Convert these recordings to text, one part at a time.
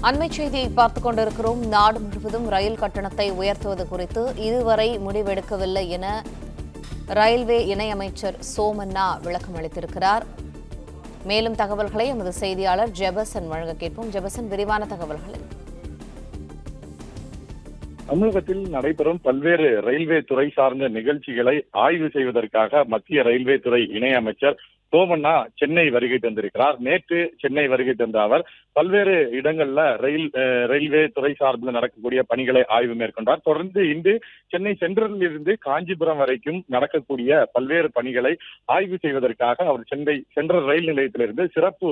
அண்மை செய்தியை பார்த்துக் கொண்டிருக்கிறோம். நாடு முழுவதும் ரயில் கட்டணத்தை உயர்த்துவது குறித்து இதுவரை முடிவெடுக்கவில்லை என ரயில்வே இணையமைச்சர் சோமண்ணா விளக்கம் அளித்திருக்கிறார். மேலும் தகவல்களை எமது செய்தியாளர் ஜெபசன் வழங்க கேட்போம். ஜெபசன், விரிவான தகவல்களை. தமிழகத்தில் நடைபெறும் பல்வேறு ரயில்வே துறை சார்ந்த நிகழ்ச்சிகளை ஆய்வு செய்வதற்காக மத்திய ரயில்வே துறை இணையமைச்சர் சோமண்ணா சென்னை வருகை தந்திருக்கிறார். நேற்று சென்னை வருகை தந்த அவர் பல்வேறு இடங்கள்ல ரயில்வே துறை சார்பில் நடக்கக்கூடிய பணிகளை ஆய்வு மேற்கொண்டார். தொடர்ந்து இன்று சென்னை சென்ட்ரலில் இருந்து காஞ்சிபுரம் வரைக்கும் நடக்கக்கூடிய பல்வேறு பணிகளை ஆய்வு செய்வதற்காக அவர் சென்னை சென்ட்ரல் ரயில் நிலையத்திலிருந்து சிறப்பு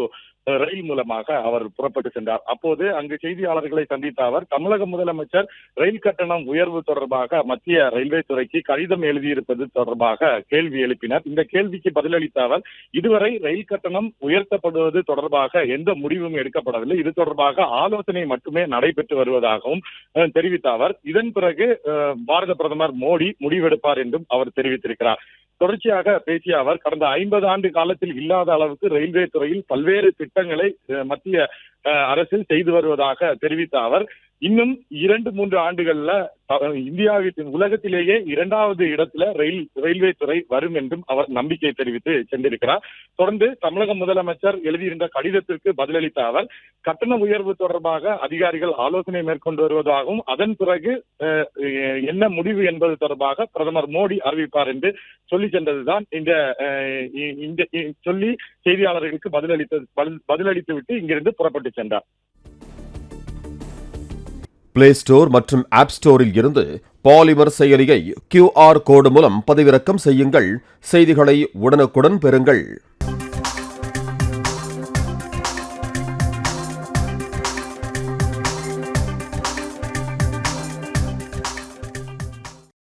ரயில் மூலமாக அவர் புறப்பட்டு சென்றார். அப்போது அங்கு செய்தியாளர்களை சந்தித்த அவர் தமிழக முதலமைச்சர் ரயில் கட்டணம் உயர்வு தொடர்பாக மத்திய ரயில்வே துறைக்கு கடிதம் எழுதியிருப்பது தொடர்பாக கேள்வி எழுப்பினர். இந்த கேள்விக்கு பதிலளித்த அவர் இதுவரை ரயில் கட்டணம் உயர்த்தப்படுவது தொடர்பாக எந்த முடிவும் எடுக்கப்படவில்லை, இது தொடர்பாக ஆலோசனை மட்டுமே நடைபெற்று வருவதாகவும் தெரிவித்த அவர் இதன் பிறகு பாரத பிரதமர் மோடி முடிவெடுப்பார் என்றும் அவர் தெரிவித்திருக்கிறார். தொடர்ச்சியாக பேசிய அவர் கடந்த 50 ஆண்டு காலத்தில் இல்லாத அளவுக்கு ரயில்வே துறையில் பல்வேறு திட்டங்களை மத்திய அரசில் செய்து வருவதாக தெரிவித்த அவர் இன்னும் 2-3 ஆண்டுகள்ல இந்தியாவின் உலகத்திலேயே 2வது இடத்துல ரயில்வே துறை வரும் என்றும் அவர் நம்பிக்கை தெரிவித்து சென்றிருக்கிறார். தொடர்ந்து தமிழக முதலமைச்சர் எழுதியிருந்த கடிதத்திற்கு பதிலளித்த அவர் கட்டண உயர்வு தொடர்பாக அதிகாரிகள் ஆலோசனை மேற்கொண்டு வருவதாகவும் அதன் பிறகு என்ன முடிவு என்பது தொடர்பாக பிரதமர் மோடி அறிவிப்பார் என்று சொல்லி சென்றதுதான் இந்த சொல்லி செய்தியாளர்களுக்கு பதிலளித்து விட்டு இங்கிருந்து புறப்பட்டு சென்றார். பிளே ஸ்டோர் மற்றும் ஆப் ஸ்டோரில் இருந்து பாலிமர் செயலியை QR கோடு மூலம் பதிவிறக்கம் செய்யுங்கள். செய்திகளை உடனுக்குடன் பெறுங்கள்.